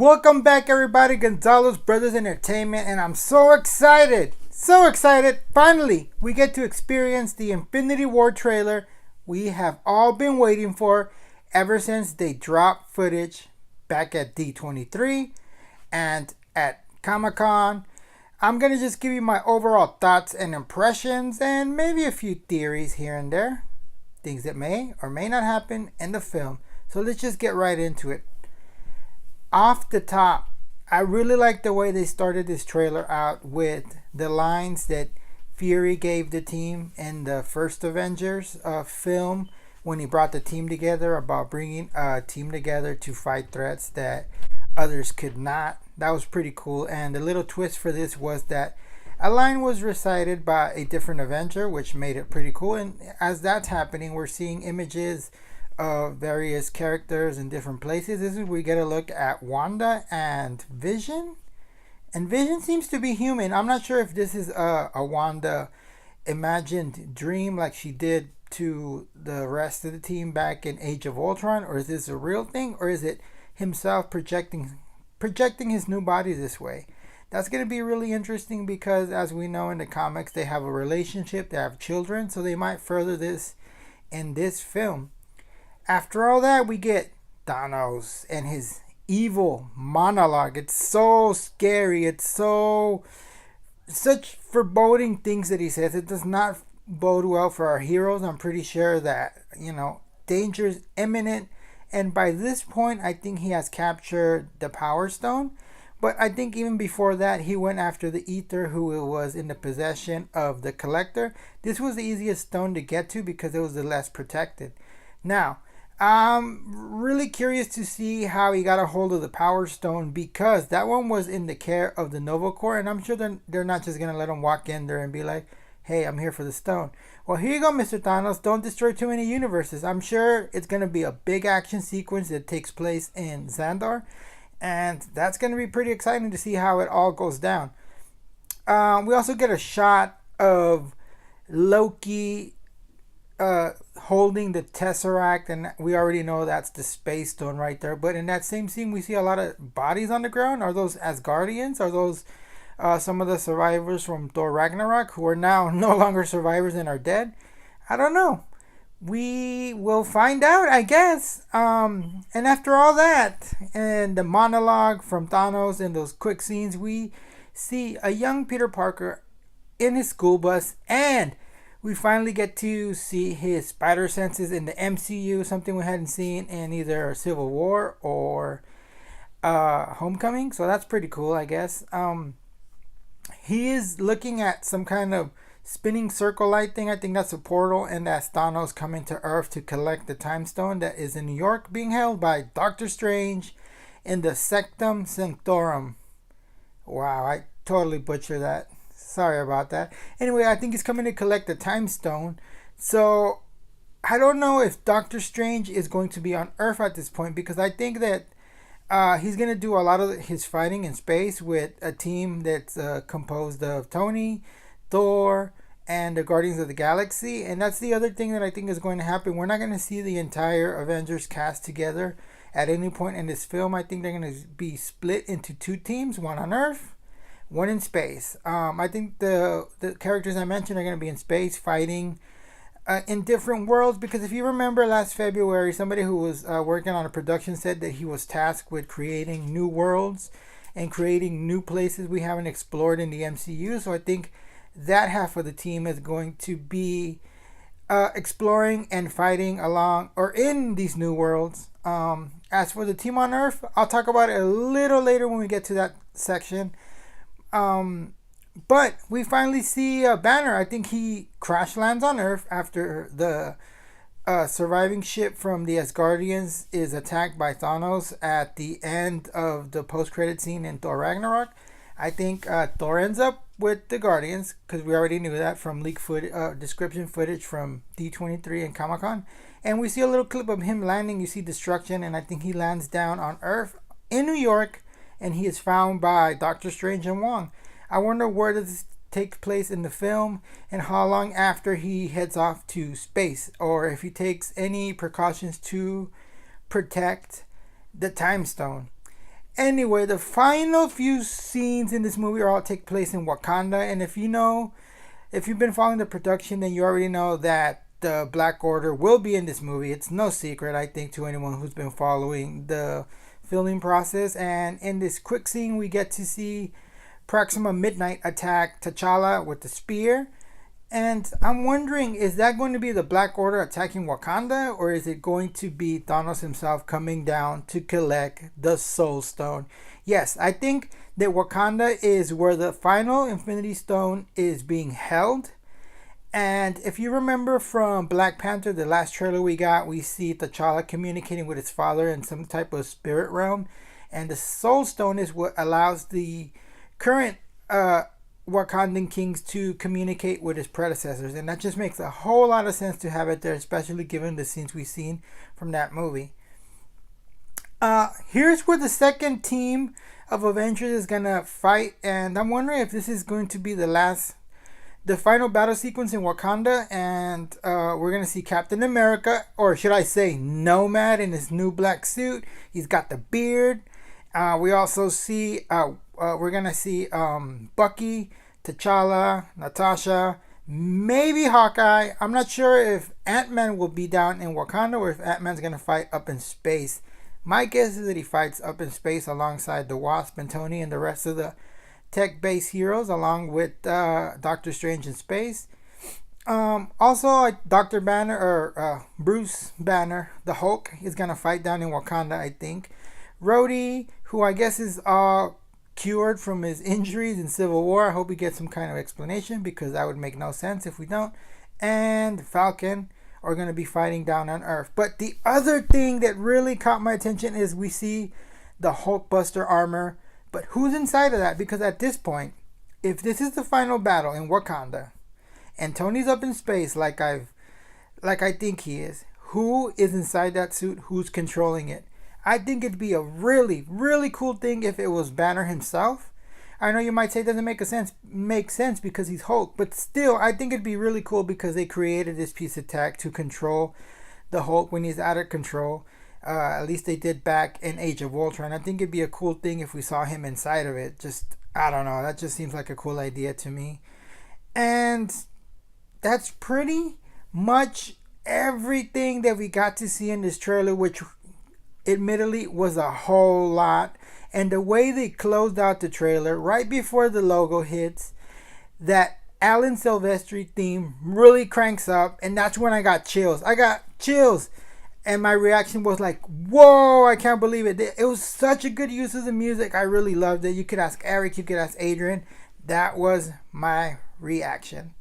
Welcome back, everybody. Gonzalo's Brothers Entertainment, and I'm so excited. So excited. Finally, we get to experience the Infinity War trailer we have all been waiting for ever since they dropped footage back at D23 and at Comic-Con. I'm going to just give you my overall thoughts and impressions and maybe a few theories here and there. Things that may or may not happen in the film. So let's just get right into it. Off the top, I really like the way they started this trailer out with the lines that Fury gave the team in the first Avengers film when he brought the team together about bringing a team together to fight threats that others could not. That was pretty cool. And the little twist for this was that a line was recited by a different Avenger, which made it pretty cool. And as that's happening, we're seeing images of various characters in different places. This is where we get a look at Wanda and Vision. And Vision seems to be human. I'm not sure if this is a Wanda imagined dream like she did to the rest of the team back in Age of Ultron, or is this a real thing, or is it himself projecting his new body this way? That's going to be really interesting because, as we know in the comics, they have a relationship, they have children, so they might further this in this film. After all that, we get Thanos and his evil monologue. It's so scary. It's such foreboding things that he says. It does not bode well for our heroes. I'm pretty sure that, danger is imminent. And by this point, I think he has captured the Power Stone. But I think even before that, he went after the Ether, who was in the possession of the Collector. This was the easiest stone to get to because it was the less protected. Now, I'm really curious to see how he got a hold of the Power Stone, because that one was in the care of the Nova Corps, and I'm sure they're not just going to let him walk in there and be like, hey, I'm here for the stone. Well, here you go, Mr. Thanos. Don't destroy too many universes. I'm sure it's going to be a big action sequence that takes place in Xandar, and that's going to be pretty exciting to see how it all goes down. We also get a shot of Loki holding the Tesseract, and we already know that's the Space Stone right there. But in that same scene, we see a lot of bodies on the ground. Are those Asgardians? Are those some of the survivors from Thor Ragnarok who are now no longer survivors and are dead? I don't know. We will find out, I guess. And after all that, and the monologue from Thanos and those quick scenes, we see a young Peter Parker in his school bus, and we finally get to see his spider senses in the MCU, something we hadn't seen in either Civil War or Homecoming. So that's pretty cool, I guess. He is looking at some kind of spinning circle light thing. I think that's a portal, and that's Thanos coming to Earth to collect the Time Stone that is in New York, being held by Doctor Strange in the Sectum Sanctorum. Wow, I totally butchered that. Sorry about that. Anyway, I think he's coming to collect the Time Stone. So, I don't know if Doctor Strange is going to be on Earth at this point, because I think that he's going to do a lot of his fighting in space with a team that's composed of Tony, Thor, and the Guardians of the Galaxy. And that's the other thing that I think is going to happen. We're not going to see the entire Avengers cast together at any point in this film. I think they're going to be split into two teams, one on Earth, one in space. I think the characters I mentioned are going to be in space fighting in different worlds, because if you remember last February, somebody who was working on a production said that he was tasked with creating new worlds and creating new places we haven't explored in the MCU. So I think that half of the team is going to be exploring and fighting along or in these new worlds. As for the team on Earth, I'll talk about it a little later when we get to that section. But we finally see Banner. I think he crash lands on Earth after the surviving ship from the Asgardians is attacked by Thanos at the end of the post-credit scene in Thor Ragnarok. I think Thor ends up with the Guardians, because we already knew that from leak description footage from D23 and Comic-Con. And we see a little clip of him landing. You see destruction, and I think he lands down on Earth in New York, and he is found by Doctor Strange and Wong. I wonder where does this take place in the film, and how long after he heads off to space, or if he takes any precautions to protect the Time Stone. Anyway, the final few scenes in this movie all take place in Wakanda, and if you've been following the production, then you already know that the Black Order will be in this movie. It's no secret, I think, to anyone who's been following the filming process. And in this quick scene, we get to see Proxima Midnight attack T'Challa with the spear. And I'm wondering, is that going to be the Black Order attacking Wakanda, or is it going to be Thanos himself coming down to collect the Soul Stone? Yes, I think that Wakanda is where the final Infinity Stone is being held. And if you remember from Black Panther, the last trailer we got, we see T'Challa communicating with his father in some type of spirit realm. And the Soul Stone is what allows the current Wakandan kings to communicate with his predecessors, and that just makes a whole lot of sense to have it there, especially given the scenes we've seen from that movie. Here's where the second team of Avengers is gonna fight, and I'm wondering if this is going to be the final battle sequence in Wakanda, and we're gonna see Captain America, or should I say Nomad, in his new black suit. He's got the beard. We also see we're gonna see Bucky, T'Challa, Natasha, maybe Hawkeye. I'm not sure if Ant-Man will be down in Wakanda or if Ant-Man's gonna fight up in space. My guess is that he fights up in space alongside the Wasp and Tony and the rest of the tech-based heroes, along with Doctor Strange in space. Also, Dr. Banner or Bruce Banner, the Hulk, is gonna fight down in Wakanda, I think. Rhodey, who I guess is cured from his injuries in Civil War. I hope we get some kind of explanation, because that would make no sense if we don't. And Falcon are going to be fighting down on Earth. But the other thing that really caught my attention is we see the Hulkbuster armor. But who's inside of that? Because at this point, if this is the final battle in Wakanda and Tony's up in space like I think he is, who is inside that suit? Who's controlling it? I think it'd be a really, really cool thing if it was Banner himself. I know you might say it doesn't make sense because he's Hulk, but still, I think it'd be really cool because they created this piece of tech to control the Hulk when he's out of control. At least they did back in Age of Ultron. I think it'd be a cool thing if we saw him inside of it. Just, I don't know, that just seems like a cool idea to me. And that's pretty much everything that we got to see in this trailer, which admittedly was a whole lot. And the way they closed out the trailer right before the logo hits, that Alan Silvestri theme really cranks up, and that's when I got chills. And my reaction was like, whoa, I can't believe it. It was such a good use of the music. I really loved it. You could ask Eric, you could ask Adrian. That was my reaction.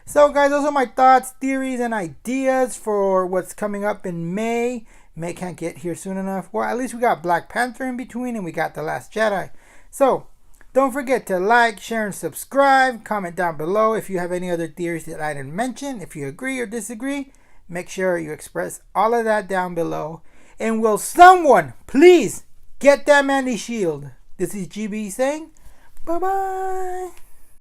So guys, those are my thoughts, theories, and ideas for what's coming up in May. May can't get here soon enough. Well, at least we got Black Panther in between, and we got The Last Jedi. So don't forget to like, share, and subscribe. Comment down below if you have any other theories that I didn't mention. If you agree or disagree, make sure you express all of that down below. And will someone please get that man the shield? This is GB saying bye-bye.